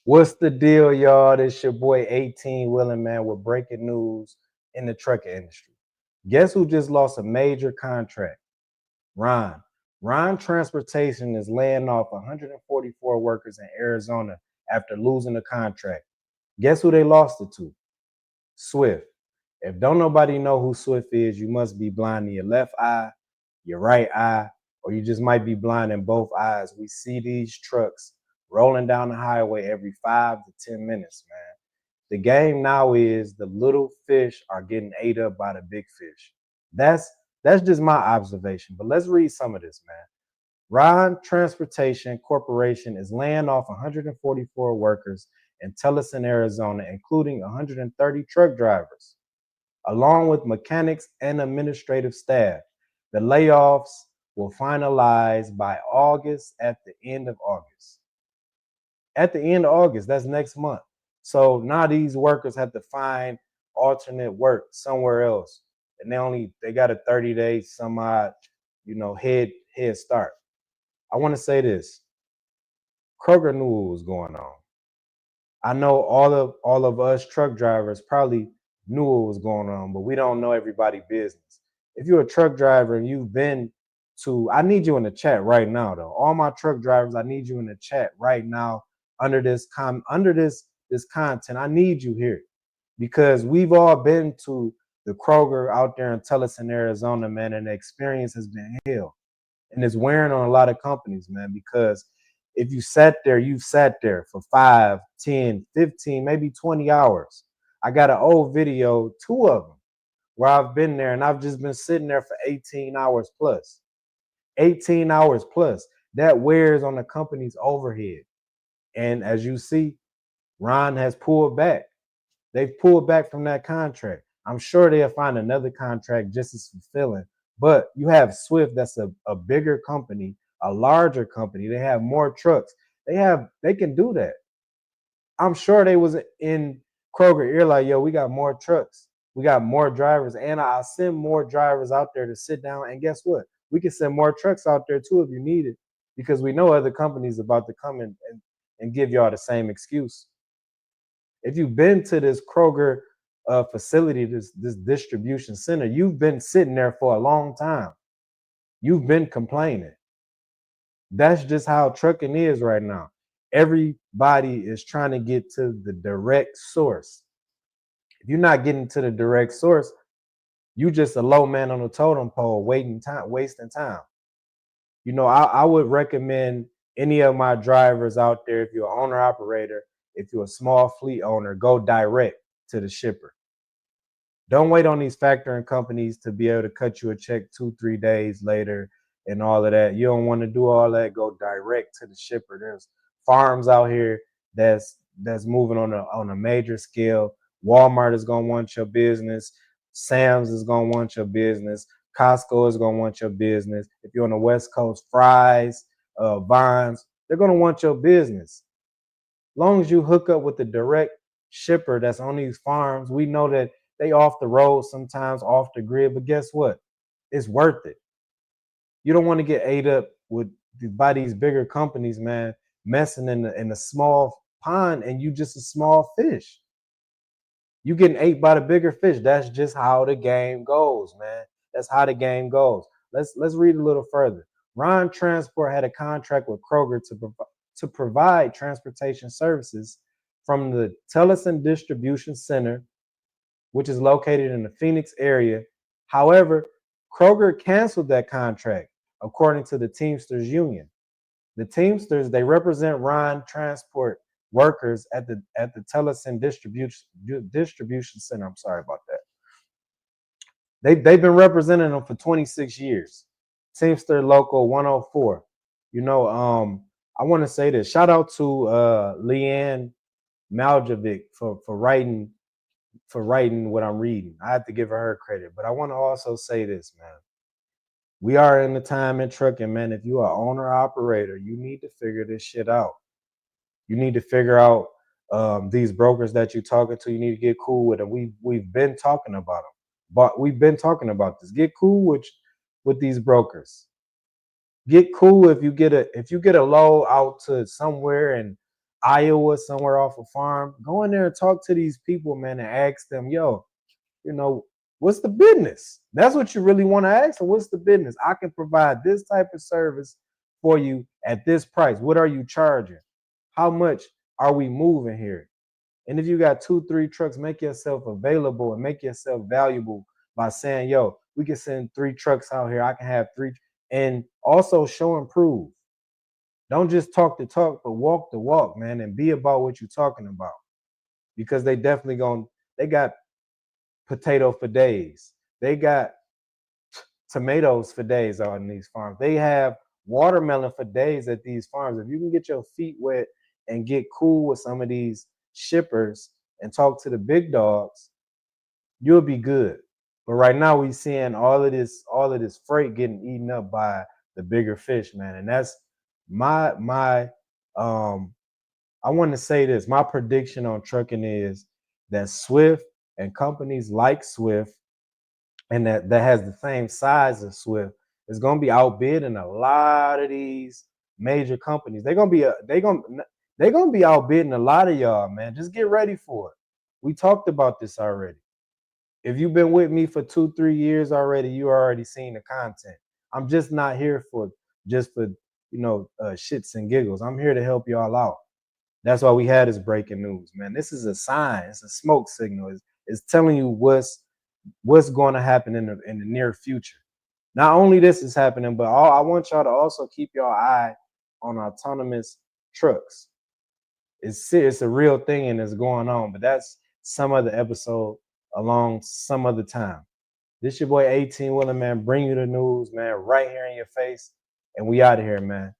What's the deal, y'all? This your boy 18 Willing Man with breaking news in the trucking industry. Guess who just lost a major contract? Ron. Ron Transportation is laying off 144 workers in Arizona after losing the contract. Guess who they lost it to? Swift. If don't nobody know who Swift is, you must be blind in your left eye, your right eye, or you just might be blind in both eyes. We see these trucks rolling down the highway every 5 to 10 minutes, man. The game now is the little fish are getting ate up by the big fish. That's that's just my observation. But let's read some of this, man. Ruan Transportation Corporation is laying off 144 workers in Tolleson, Arizona, including 130 truck drivers, along with mechanics and administrative staff. The layoffs will finalize by August at the end of August. At the end of August, that's next month. So now these workers have to find alternate work somewhere else. And they got a 30-day some odd, head start. I want to say this. Kroger knew what was going on. I know all of us truck drivers probably knew what was going on, but we don't know everybody's business. If you're a truck driver and you've been I need you in the chat right now, though. All my truck drivers, I need you in the chat right now under this content. I need you here because we've all been to the Kroger out there in Tolleson, Arizona, man, and the experience has been hell. And it's wearing on a lot of companies, man, because if you sat there, you've sat there for 5, 10, 15, maybe 20 hours. I got an old video, 2 of them, where I've been there and I've just been sitting there for 18 hours plus. 18 hours plus. That wears on the company's overhead. And as you see, Ron has pulled back. They've pulled back from that contract. I'm sure they'll find another contract just as fulfilling. But you have Swift, that's a bigger company, a larger company. They have more trucks. They can do that. I'm sure they was in Kroger ear like, yo, we got more trucks. We got more drivers. And I'll send more drivers out there to sit down. And guess what? We can send more trucks out there too if you need it. Because we know other companies about to come in and give y'all the same excuse. If you've been to this Kroger facility, this distribution center, you've been sitting there for a long time. You've been complaining. That's just how trucking is right now. Everybody is trying to get to the direct source. If you're not getting to the direct source, you just a low man on the totem pole, wasting time. I would recommend any of my drivers out there, if you're an owner operator, if you're a small fleet owner, go direct to the shipper. Don't wait on these factoring companies to be able to cut you a check 2-3 days later and all of that. You don't want to do all that. Go direct to the shipper. There's farms out here that's moving on a major scale. Walmart is gonna want your business. Sam's is gonna want your business. Costco is gonna want your business. If you're on the West Coast, Fry's, Vines, they're gonna want your business. As long as you hook up with the direct shipper that's on these farms, we know that they off the road sometimes, off the grid, but guess what? It's worth it. You don't want to get ate up by these bigger companies, man, messing in a small pond, and you just a small fish. You getting ate by the bigger fish. That's just how the game goes, man. That's how the game goes. Let's read a little further. Ruan Transport had a contract with Kroger to provide transportation services from the Tolleson Distribution Center, which is located in the Phoenix area. However, Kroger canceled that contract, according to the Teamsters Union. The Teamsters, they represent Ruan Transport workers at the Tolleson Distribution Center. I'm sorry about that. They've been representing them for 26 years. Teamster Local 104. I want to say this. Shout out to Leanne Maljevic for writing what I'm reading. I have to give her credit, but I want to also say this, man. We are in the time in trucking, man. If you are owner operator, you need to figure this shit out. You need to figure out these brokers that you're talking to. You need to get cool with them. We've been talking about them, but we've been talking about this. Get cool with these brokers. Get cool if you get a load out to somewhere and Iowa, somewhere off a farm. Go in there and talk to these people, man, and ask them, yo, you know, what's the business? That's what you really want to ask them. What's the business? I can provide this type of service for you at this price. What are you charging? How much are we moving here? And if you got 2, 3 trucks, make yourself available and make yourself valuable by saying, yo, we can send 3 trucks out here. I can have 3. And also show and prove. Don't just talk the talk, but walk the walk, man, and be about what you're talking about. Because they definitely they got potato for days. They got tomatoes for days on these farms. They have watermelon for days at these farms. If you can get your feet wet and get cool with some of these shippers and talk to the big dogs, you'll be good. But right now we seeing all of this freight getting eaten up by the bigger fish, man. And that's my I want to say this. My prediction on trucking is that Swift and companies like Swift and that has the same size as Swift is going to be outbidding a lot of these major companies. They're going to be outbidding a lot of y'all, man. Just get ready for it. We talked about this already. If you've been with me for 2-3 years already, you already seen the content. I'm just not here for shits and giggles. I'm here to help y'all out. That's why we had this breaking news, man. This is a sign. It's a smoke signal. It's telling you what's going to happen in the near future. Not only this is happening, but I want y'all to also keep your eye on autonomous trucks. It's a real thing and it's going on, but that's some other episode along some other time. This your boy 18 Willing, man. Bring you the news, man, right here in your face. And we out of here, man.